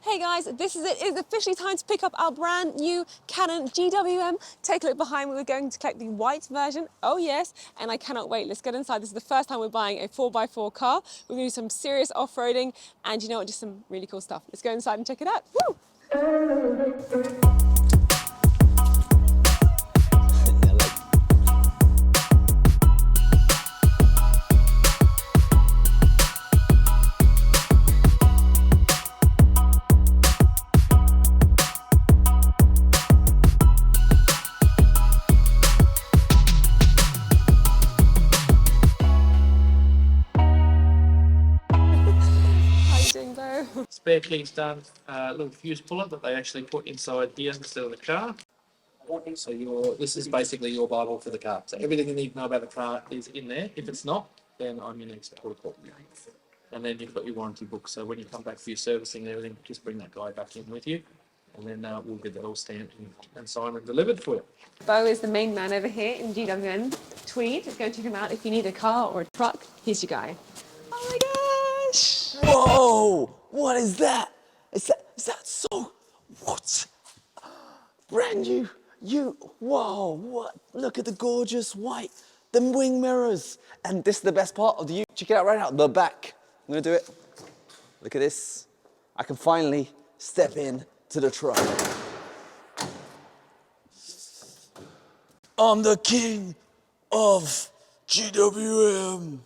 Hey guys, this is it. It is officially time to pick up our brand new Canon GWM. Take a look behind me. We're going to collect the white version. Oh yes, and I cannot wait. Let's get inside. This is the first time we're buying a 4x4 car. We're going to do some serious off-roading and you know what, just some really cool stuff. Let's go inside and check it out. Woo! Spare key's done, little fuse puller that they actually put inside here instead of the car. So this is basically your Bible for the car. So everything you need to know about the car is in there. If it's not, then I'm your next protocol. And then you've got your warranty book. So when you come back for your servicing and everything, just bring that guy back in with you. And then we'll get that all stamped and signed and delivered for you. Bo is the main man over here in GWM Tweed. Go check him out if you need a car or a truck. Here's your guy. Oh my gosh! Whoa! What is that? Is that so? What? Brand new. Whoa, what? Look at the gorgeous white, the wing mirrors. And this is the best part of the Ute. Check it out right now, the back. I'm gonna do it. Look at this. I can finally step in to the truck. I'm the king of GWM.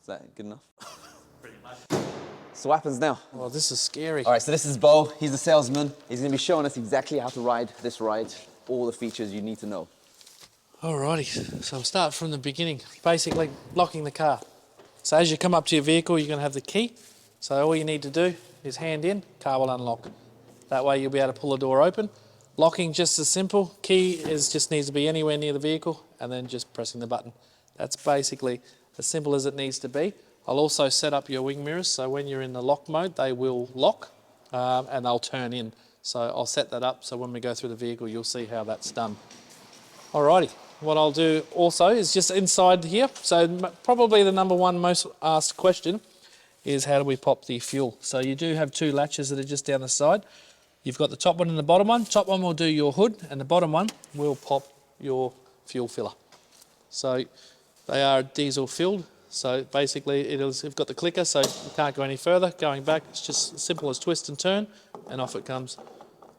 Is that good enough? Pretty much. So what happens now? Oh, this is scary. All right, so this is Bo. He's the salesman. He's going to be showing us exactly how to ride this ride, all the features you need to know. Alrighty, so we'll start from the beginning. Basically, locking the car. So as you come up to your vehicle, you're going to have the key. So all you need to do is hand in, car will unlock. That way you'll be able to pull the door open. Locking just as simple. Key just needs to be anywhere near the vehicle and then just pressing the button. That's basically as simple as it needs to be. I'll also set up your wing mirrors so when you're in the lock mode they will lock and they'll turn in. So I'll set that up so when we go through the vehicle you'll see how that's done. Alrighty, what I'll do also is just inside here, so probably the number one most asked question is how do we pop the fuel. So you do have two latches that are just down the side. You've got the top one and the bottom one. Top one will do your hood and the bottom one will pop your fuel filler. So they are diesel filled. So basically you've got the clicker so you can't go any further. Going back it's just as simple as twist and turn and off it comes.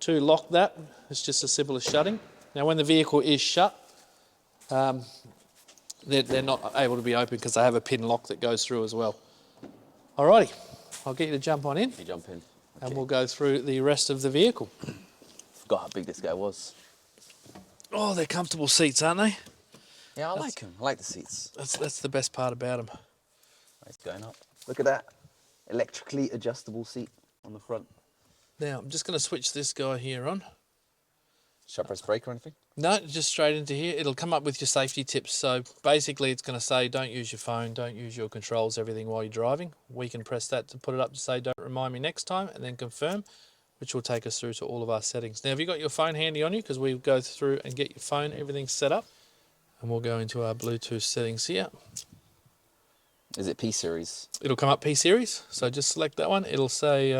To lock that it's just as simple as shutting. Now when the vehicle is shut they're not able to be open because they have a pin lock that goes through as well. Alrighty, I'll get you to jump on in. You jump in. And we'll go through the rest of the vehicle. Forgot how big this guy was. Oh, they're comfortable seats, aren't they? Yeah, I like him. I like the seats. That's the best part about them. He's going up. Look at that. Electrically adjustable seat on the front. Now, I'm just going to switch this guy here on. Should I press brake or anything? No, just straight into here. It'll come up with your safety tips. So basically it's going to say don't use your phone, don't use your controls, everything while you're driving. We can press that to put it up to say don't remind me next time and then confirm, which will take us through to all of our settings. Now, have you got your phone handy on you? Because we'll go through and get your phone, everything set up. And we'll go into our Bluetooth settings here. Is it P series? It'll come up P series. So just select that one. It'll say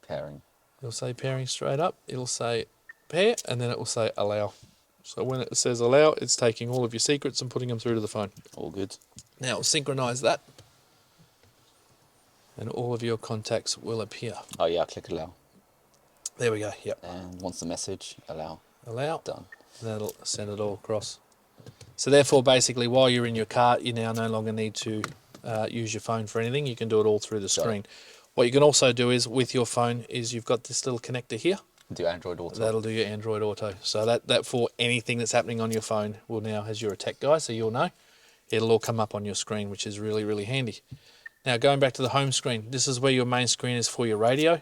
pairing. It'll say pairing straight up. It'll say pair and then it will say allow. So when it says allow, it's taking all of your secrets and putting them through to the phone. All good. Now it'll synchronize that and all of your contacts will appear. Oh yeah, I'll click allow. There we go, yep. And once the message, allow. Allow. Done. And that'll send it all across. So therefore basically while you're in your car you now no longer need to use your phone for anything. You can do it all through the screen. What you can also do is with your phone is you've got this little connector here. Do Android Auto. That'll do your Android Auto. So that for anything that's happening on your phone will now, as you're a tech guy, so you'll know, it'll all come up on your screen, which is really, really handy. Now going back to the home screen, this is where your main screen is for your radio.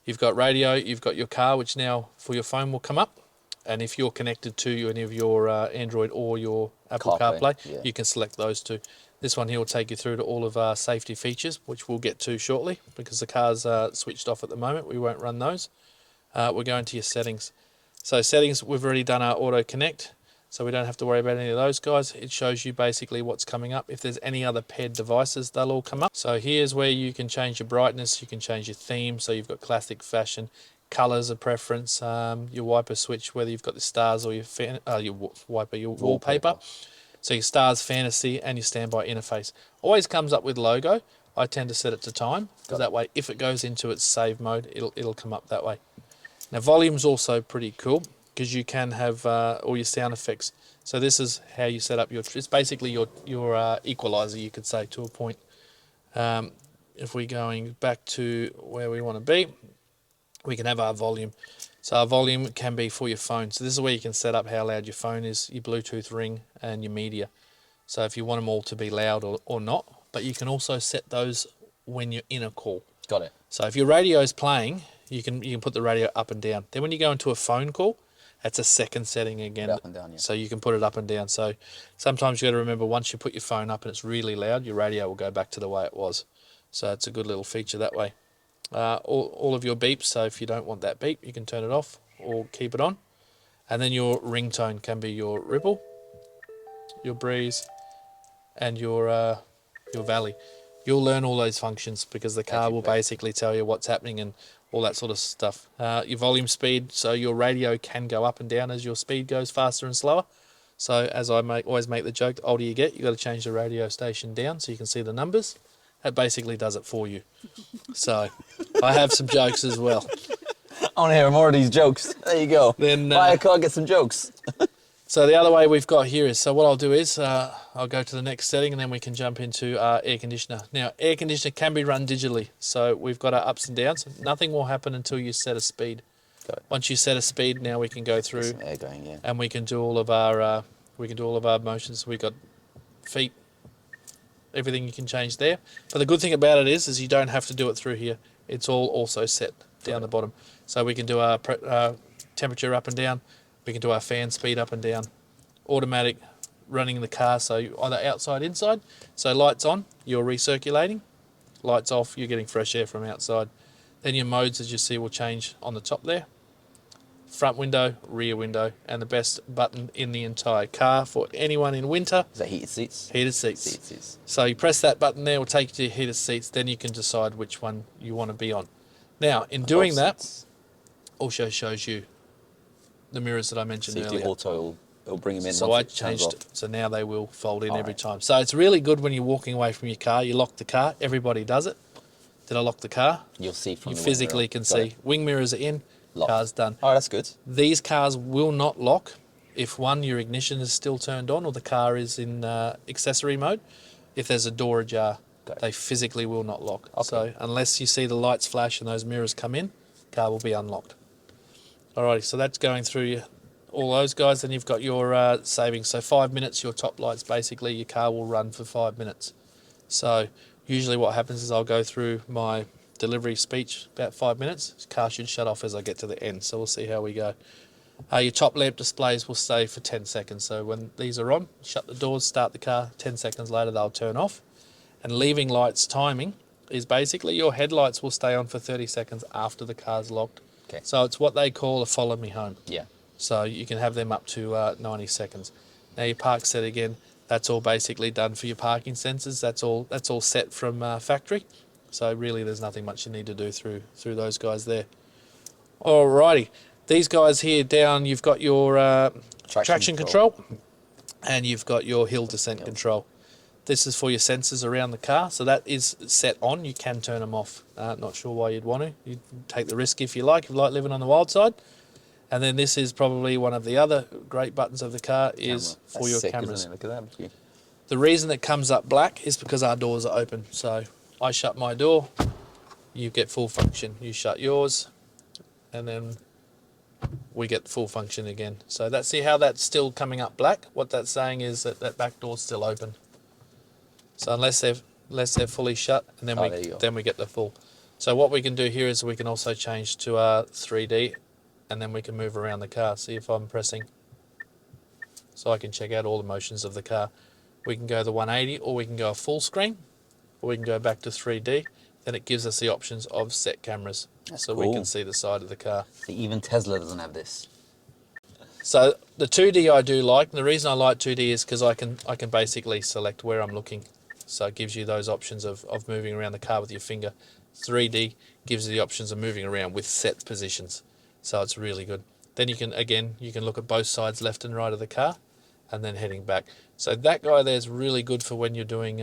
You've got radio, you've got your car, which now for your phone will come up. And if you're connected to any of your Android or your Apple CarPlay, you can select those two. This one here will take you through to all of our safety features, which we'll get to shortly because the car's switched off at the moment. We won't run those. We're going to your settings. So settings, we've already done our auto connect. So we don't have to worry about any of those guys. It shows you basically what's coming up. If there's any other paired devices, they'll all come up. So here's where you can change your brightness, you can change your theme. So you've got classic, fashion, colors of preference, your wiper switch, whether you've got the stars or your wallpaper. So your stars, fantasy, and your standby interface. Always comes up with logo. I tend to set it to time, because that way if it goes into its save mode, it'll come up that way. Now volume's also pretty cool, because you can have all your sound effects. So this is how you set up it's basically your equalizer, you could say, to a point. If we're going back to where we want to be, we can have our volume. So our volume can be for your phone. So this is where you can set up how loud your phone is, your Bluetooth ring, and your media. So if you want them all to be loud or not, but you can also set those when you're in a call. Got it. So if your radio is playing, you can put the radio up and down. Then when you go into a phone call, that's a second setting again. Up and down, yeah. So you can put it up and down. So sometimes you got to remember, once you put your phone up and it's really loud, your radio will go back to the way it was. So it's a good little feature that way. All of your beeps, so if you don't want that beep, you can turn it off or keep it on. And then your ringtone can be your ripple, your breeze, and your valley. You'll learn all those functions, because the car will basically tell you what's happening and all that sort of stuff. Your volume speed, so your radio can go up and down as your speed goes faster and slower. So as I always make the joke, the older you get, you've got to change the radio station down so you can see the numbers. That basically does it for you. So I have some jokes as well. I want to hear more of these jokes. There you go. Then buy a car, get some jokes. So the other way we've got here is, so what I'll do is I'll go to the next setting, and then we can jump into our air conditioner. Now, air conditioner can be run digitally. So we've got our ups and downs. Nothing will happen until you set a speed. Got it. Once you set a speed, now we can go through Some air going, yeah. and we can do all of our motions. We've got feet, everything you can change there. But the good thing about it is you don't have to do it through here. It's all also set down the bottom. So we can do our temperature up and down. We can do our fan speed up and down. Automatic running the car, so either outside, inside. So lights on, you're recirculating. Lights off, you're getting fresh air from outside. Then your modes, as you see, will change on the top there. Front window, rear window, and the best button in the entire car for anyone in winter. Is that heated seats? Heated seats. Seats. So you press that button there, will take you to your heated seats, then you can decide which one you want to be on. Now, in doing that, also shows you the mirrors that I mentioned earlier. Auto, it'll bring them in. So I changed it, so now they will fold in every time. So it's really good when you're walking away from your car, you lock the car, everybody does it. Did I lock the car? You'll see from you the physically can see. Wing mirrors are in, car's done. Oh, that's good. These cars will not lock if, one, your ignition is still turned on or the car is in accessory mode. If there's a door ajar, they physically will not lock. Okay. So unless you see the lights flash and those mirrors come in, car will be unlocked. Alrighty, so that's going through all those guys. Then you've got your savings. So 5 minutes, your top lights, basically your car will run for 5 minutes. So usually what happens is I'll go through my delivery speech about 5 minutes. Car should shut off as I get to the end, so we'll see how we go. Your top lamp displays will stay for 10 seconds. So when these are on, shut the doors, start the car, 10 seconds later they'll turn off. And leaving lights timing is basically your headlights will stay on for 30 seconds after the car's locked. Okay. So it's what they call a follow me home. Yeah. So you can have them up to 90 seconds. Now your park set again, that's all basically done for your parking sensors. That's all set from factory. So really there's nothing much you need to do through those guys there. Alrighty. These guys here down, you've got your traction control and you've got your hill descent control. This is for your sensors around the car, so that is set on. You can turn them off. Not sure why you'd want to. You take the risk if you like living on the wild side. And then this is probably one of the other great buttons of the car is for your cameras. Look at that. The reason it comes up black is because our doors are open. So I shut my door, you get full function. You shut yours, and then we get full function again. So see how that's still coming up black? What that's saying is that back door's still open. So unless they're fully shut, and then we get the full. So what we can do here is we can also change to 3D, and then we can move around the car. See if I'm pressing. So I can check out all the motions of the car. We can go the 180, or we can go a full screen, or we can go back to 3D. Then it gives us the options of set cameras. That's so cool. We can see the side of the car. See, even Tesla doesn't have this. So the 2D I do like, and the reason I like 2D is because I can basically select where I'm looking. So it gives you those options of moving around the car with your finger. 3D gives you the options of moving around with set positions. So it's really good. Then you can look at both sides, left and right of the car, and then heading back. So that guy there is really good for when you're doing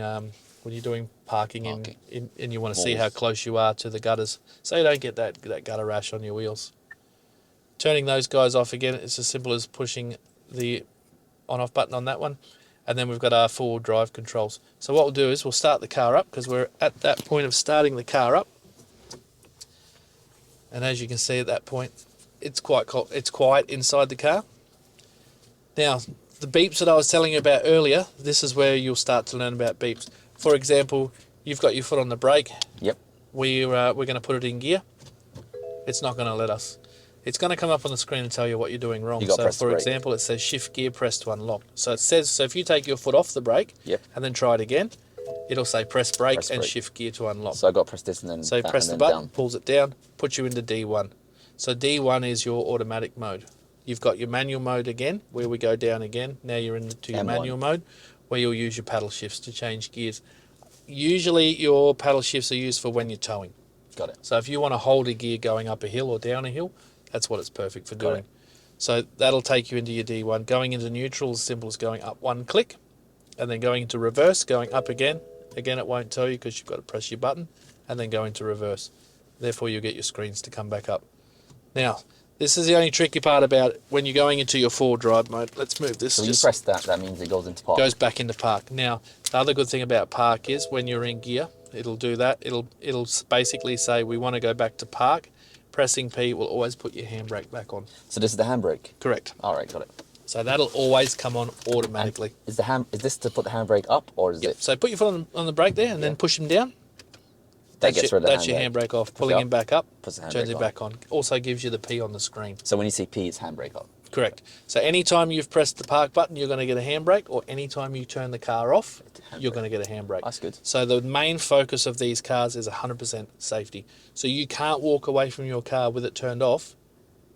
parking. And you want to see how close you are to the gutters, so you don't get that gutter rash on your wheels. Turning those guys off again, it's as simple as pushing the on-off button on that one, and then we've got our forward drive controls. So what we'll do is we'll start the car up, because we're at that point of starting the car up, and as you can see at that point, it's quiet inside the car. Now, the beeps that I was telling you about earlier, this is where you'll start to learn about beeps. For example, you've got your foot on the brake. Yep. We're going to put it in gear. It's not going to let us. It's going to come up on the screen and tell you what you're doing wrong. So, for example, it says shift gear press to unlock. So it says, so if you take your foot off the brake and then try it again, it'll say press brake and shift gear to unlock. So I got to press this and then so you press the button, pulls it down, puts you into D1. So D1 is your automatic mode. You've got your manual mode again, where we go down again. Now you're into your manual mode, where you'll use your paddle shifts to change gears. Usually your paddle shifts are used for when you're towing. Got it. So if you want to hold a gear going up a hill or down a hill, that's what it's perfect for doing. So that'll take you into your D1. Going into neutral is simple as going up one click, and then going into reverse, going up again. Again, it won't tell you because you've got to press your button, and then go into reverse. Therefore, you'll get your screens to come back up. Now, this is the only tricky part about when you're going into your forward drive mode. Let's move this. So when you press that means it goes into park. Goes back into park. Now, the other good thing about park is when you're in gear, it'll do that. It'll basically say we want to go back to park. Pressing P will always put your handbrake back on. So this is the handbrake? Correct. All right, got it. So that'll always come on automatically. And is this to put the handbrake up, or is it? So put your foot on the brake there and then push him down. That gets rid of the That's your handbrake off. Pulling him back up, turns it back on. Also gives you the P on the screen. So when you see P, it's handbrake up. Correct. So anytime you've pressed the park button, you're going to get a handbrake, or anytime you turn the car off, you're going to get a handbrake. That's good. So the main focus of these cars is 100% safety. So you can't walk away from your car with it turned off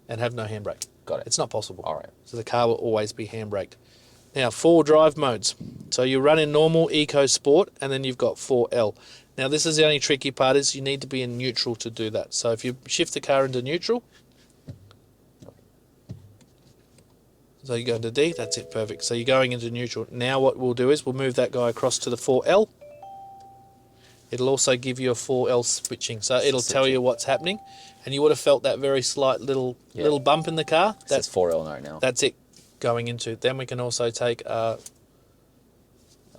and have no handbrake. Got it. It's not possible. All right. So the car will always be handbraked. Now, 4 drive modes. So you run in normal, eco, sport, and then you've got 4L. Now, this is the only tricky part, is you need to be in neutral to do that. So if you shift the car into neutral, so you go into D, that's it, perfect. So you're going into neutral. Now what we'll do is we'll move that guy across to the 4L. It'll also give you a 4L switching, so it'll tell you what's happening. And you would have felt that very slight little bump in the car. That's 4L right now. That's it going into. Then we can also take our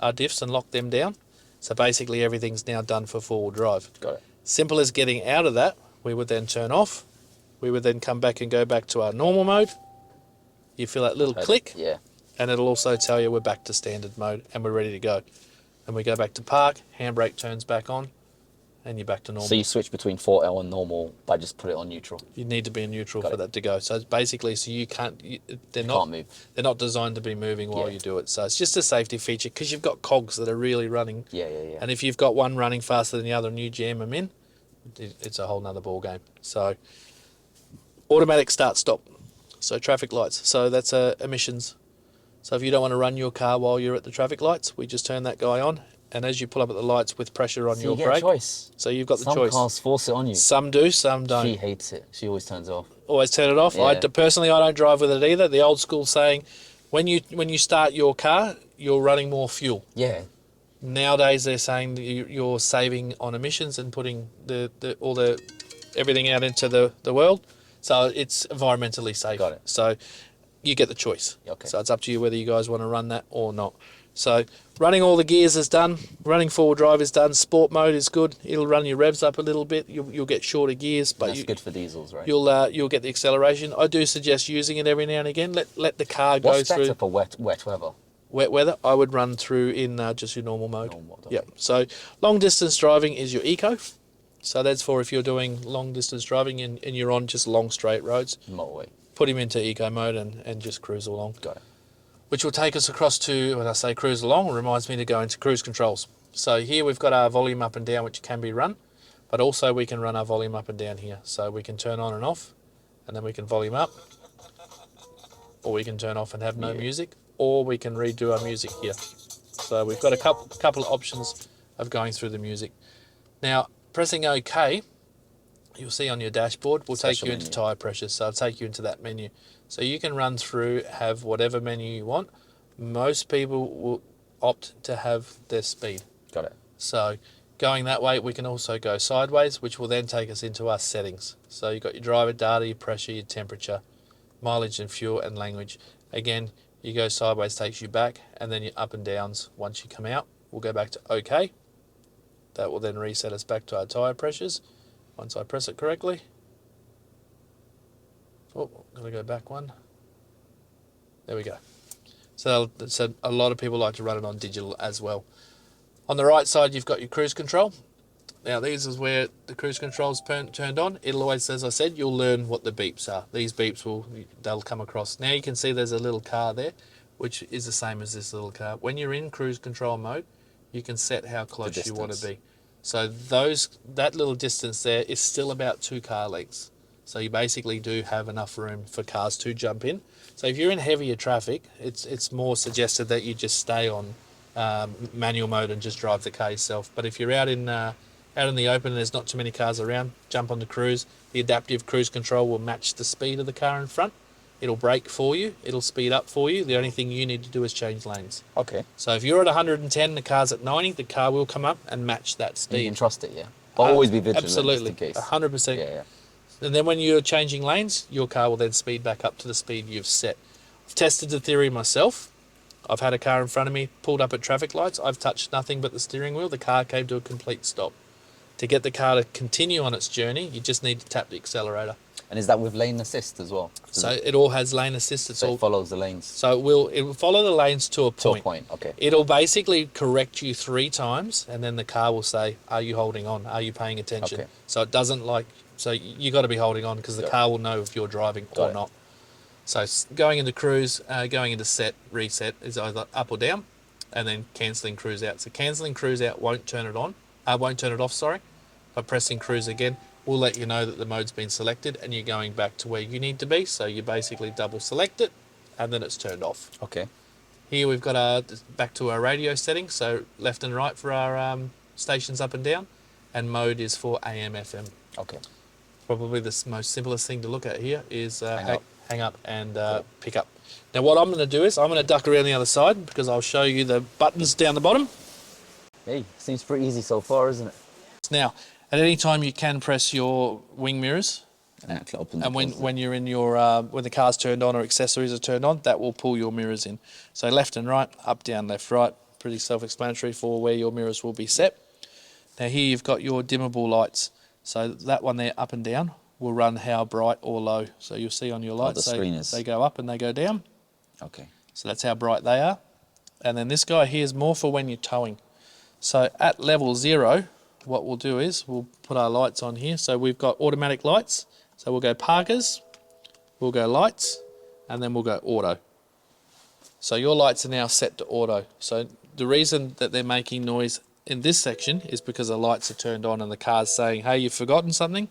diffs and lock them down. So basically everything's now done for forward drive. Got it. Simple as getting out of that, we would then turn off. We would then come back and go back to our normal mode. You feel that little click, and it'll also tell you we're back to standard mode and we're ready to go. And we go back to park, handbrake turns back on, and you're back to normal. So you switch between 4L and normal by just put it on neutral. You need to be in neutral for that to go. So it's basically, so you can't. They're can't move. They're not designed to be moving while you do it. So it's just a safety feature because you've got cogs that are really running. Yeah. And if you've got one running faster than the other and you jam them in, it's a whole nother ball game. So automatic start stop. So traffic lights. So that's emissions. So if you don't want to run your car while you're at the traffic lights, we just turn that guy on. And as you pull up at the lights with pressure on your you get brake, a choice. So you've got the Some choice. cars force it on you. Some do, some don't. She hates it. She always turns it off. Always turn it off. Yeah. Personally, I don't drive with it either. The old school saying, when you start your car, you're running more fuel. Yeah. Nowadays, they're saying that you're saving on emissions and putting everything out into the world. So it's environmentally safe. Got it. So you get the choice. Okay. So it's up to you whether you guys want to run that or not. So running all the gears is done. Running forward drive is done. Sport mode is good. It'll run your revs up a little bit. You'll get shorter gears, but that's good for diesels, right? You'll get the acceleration. I do suggest using it every now and again. Let the car go What's through. better for wet weather? Wet weather, I would run through in just your normal mode. Yep. So long distance driving is your eco. So that's for if you're doing long distance driving and you're on just long straight roads. Motorway. Put him into eco mode and just cruise along. Got it. Which will take us across to, when I say cruise along, it reminds me to go into cruise controls. So here we've got our volume up and down, which can be run, but also we can run our volume up and down here. So we can turn on and off, and then we can volume up, or we can turn off and have no music, or we can redo our music here. So we've got a couple of options of going through the music. Now, pressing OK, you'll see on your dashboard, will take you into tyre pressures. So it'll take you into that menu. So you can run through, have whatever menu you want. Most people will opt to have their speed. Got it. So going that way, we can also go sideways, which will then take us into our settings. So you've got your driver data, your pressure, your temperature, mileage and fuel, and language. Again, you go sideways, takes you back, and then your up and downs. Once you come out, we'll go back to OK. That will then reset us back to our tyre pressures. Once I press it correctly. Oh, I'm going to go back one. There we go. So a lot of people like to run it on digital as well. On the right side, you've got your cruise control. Now, these is where the cruise control's turned on. It'll always, as I said, you'll learn what the beeps are. These beeps they'll come across. Now you can see there's a little car there, which is the same as this little car. When you're in cruise control mode, you can set how close you want to be. So that little distance there is still about 2 car lengths. So you basically do have enough room for cars to jump in. So if you're in heavier traffic, it's more suggested that you just stay on manual mode and just drive the car yourself. But if you're out in the open and there's not too many cars around, jump on the cruise. The adaptive cruise control will match the speed of the car in front. It'll brake for you. It'll speed up for you. The only thing you need to do is change lanes. Okay. So if you're at 110, the car's at 90, the car will come up and match that speed. You can trust it, yeah. But always be vigilant. Absolutely, just in case. 100%. Yeah. And then when you're changing lanes, your car will then speed back up to the speed you've set. I've tested the theory myself. I've had a car in front of me, pulled up at traffic lights. I've touched nothing but the steering wheel. The car came to a complete stop. To get the car to continue on its journey, you just need to tap the accelerator. And is that with lane assist as well? So it all has lane assist. It follows the lanes. So it will follow the lanes to a point. To a point, okay. It'll basically correct you 3 times, and then the car will say, "Are you holding on? Are you paying attention?" Okay. So it doesn't so you got to be holding on because the car will know if you're driving or not. So going into cruise, going into set, reset is either up or down, and then cancelling cruise out. So cancelling cruise out won't turn it on. Won't turn it off. Sorry. By pressing cruise again, we'll let you know that the mode's been selected and you're going back to where you need to be. So you basically double select it, and then it's turned off. Okay. Here we've got back to our radio settings. So left and right for our stations up and down, and mode is for AM, FM. Okay. Probably the most simplest thing to look at here is hang up and pick up. Now what I'm going to do is I'm going to duck around the other side because I'll show you the buttons down the bottom. Hey, seems pretty easy so far, isn't it? Now, at any time you can press your wing mirrors, and when you're in your when the car's turned on or accessories are turned on, that will pull your mirrors in. So left and right, up, down, left, right. Pretty self-explanatory for where your mirrors will be set. Now here you've got your dimmable lights. So that one there, up and down, will run how bright or low. So you'll see on your lights, they go up and they go down. Okay. So that's how bright they are. And then this guy here is more for when you're towing. So at level 0, what we'll do is we'll put our lights on here. So we've got automatic lights. So we'll go parkers, we'll go lights, and then we'll go auto. So your lights are now set to auto. So the reason that they're making noise in this section is because the lights are turned on and the car's saying, "Hey, you've forgotten something."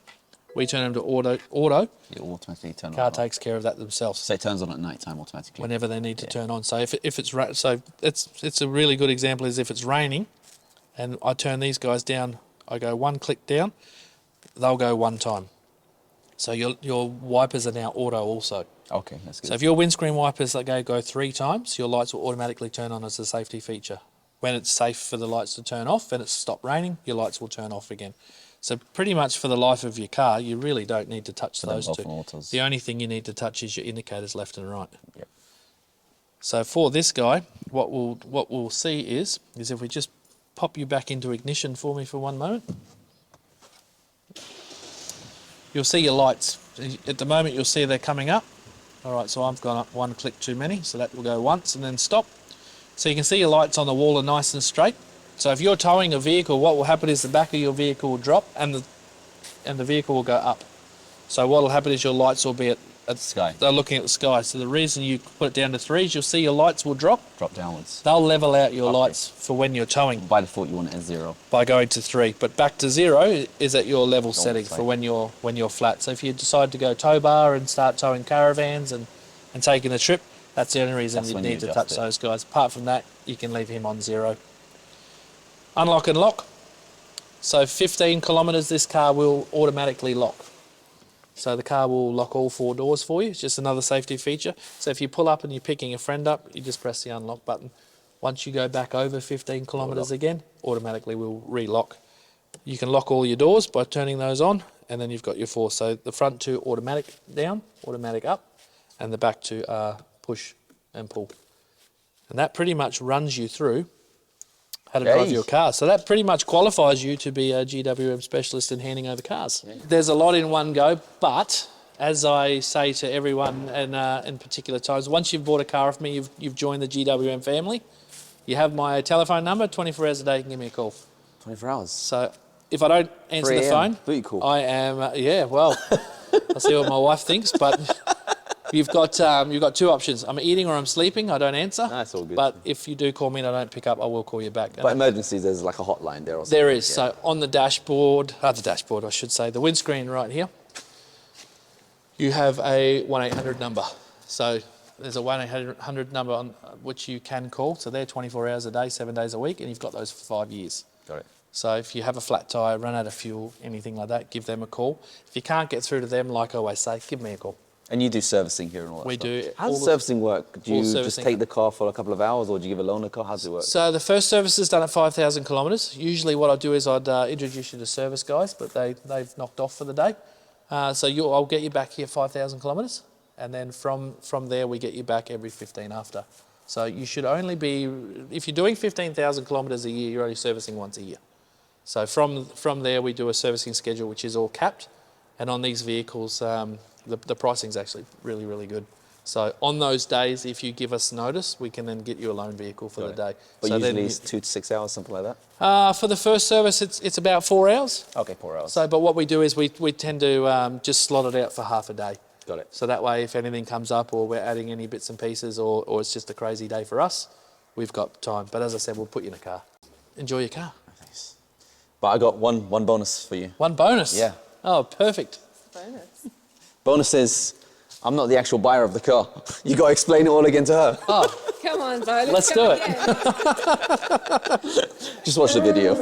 We turn them to auto. You automatically turn on. Car takes care of that themselves. So it turns on at night time automatically. Whenever they need to turn on. So if it's a really good example is if it's raining, and I turn these guys down, I go 1 click down, they'll go 1 time. So your wipers are now auto also. Okay, that's good. So if your windscreen wipers go 3 times, your lights will automatically turn on as a safety feature. When it's safe for the lights to turn off and it's stopped raining, your lights will turn off again. So pretty much for the life of your car, you really don't need to touch those two. Autos. The only thing you need to touch is your indicators left and right. Yep. So for this guy, what we'll see is if we just pop you back into ignition for me for 1 moment. You'll see your lights. At the moment you'll see they're coming up. All right, so I've gone up 1 click too many, so that will go once and then stop. So you can see your lights on the wall are nice and straight. So if you're towing a vehicle, what will happen is the back of your vehicle will drop and the vehicle will go up. So what will happen is your lights will be at the sky. They're looking at the sky. So the reason you put it down to 3 is you'll see your lights will drop. Drop downwards. They'll level out your lights for when you're towing. By default, you want it at 0. By going to 3, but back to 0 is at your level setting for when you're flat. So if you decide to go tow bar and start towing caravans and and taking the trip, that's the only reason That's you when need you to adjust touch it. those guys. Apart from that, you can leave him on 0. Unlock and lock. So 15 kilometres, this car will automatically lock. So the car will lock all 4 doors for you. It's just another safety feature. So if you pull up and you're picking a friend up, you just press the unlock button. Once you go back over 15 kilometres again, automatically will re-lock. You can lock all your doors by turning those on, and then you've got your 4. So the front 2 automatic down, automatic up, and the back 2 are push and pull. And that pretty much runs you through how to drive Hey. your car. So that pretty much qualifies you to be a GWM specialist in handing over cars. Yeah. There's a lot in one go, but as I say to everyone in particular times, once you've bought a car off me, you've joined the GWM family. You have my telephone number, 24 hours a day, you can give me a call. 24 hours. So if I don't answer the 3 phone, Booty call. I am, yeah, well, I'll see what my wife thinks, but you've got 2 options. I'm eating or I'm sleeping, I don't answer. That's all good. But if you do call me and I don't pick up, I will call you back. But emergencies, there's like a hotline there or something. There is. Yeah. So on the dashboard, I should say, the windscreen right here, you have a 1-800 number. So there's a 1-800 number on which you can call. So they're 24 hours a day, 7 days a week, and you've got those for 5 years. Got it. So if you have a flat tyre, run out of fuel, anything like that, give them a call. If you can't get through to them, like I always say, give me a call. And you do servicing here and all that We stuff? do. How does servicing work? Do you just servicing. take the car for a couple of hours, or do you give a loan a car? How does it work? So the first service is done at 5,000 kilometres. Usually what I do is I'd introduce you to service guys, but they've knocked off for the day. So I'll get you back here 5,000 kilometres, and then from there we get you back every 15 after. So you should only be, if you're doing 15,000 kilometres a year, you're only servicing once a year. So from there we do a servicing schedule which is all capped, and on these vehicles the pricing's actually really, really good. So on those days, if you give us notice, we can then get you a loan vehicle for the day. But so usually then it's 2 to 6 hours, something like that? for the first service, it's about 4 hours. Okay, 4 hours. So, but what we do is we tend to just slot it out for half a day. Got it. So that way, if anything comes up or we're adding any bits and pieces or it's just a crazy day for us, we've got time. But as I said, we'll put you in a car. Enjoy your car. Nice. But I got one bonus for you. One bonus? Yeah. Oh, perfect. Bonus. Bonus is, I'm not the actual buyer of the car. You got to explain it all again to her. Oh, Come on, Bo. let's do go it. again. Just watch the video.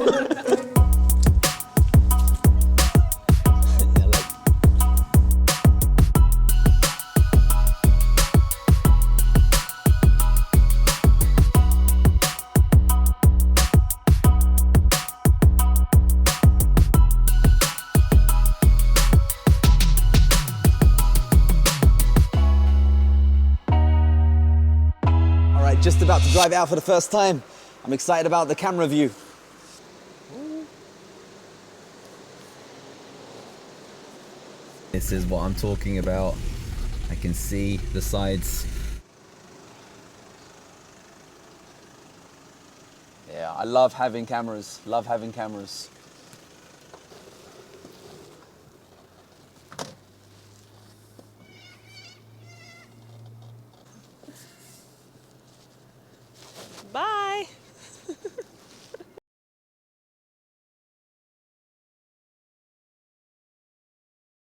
Just about to drive out for the first time. I'm excited about the camera view. This is what I'm talking about. I can see the sides. Yeah, I love having cameras. Love having cameras. Bye.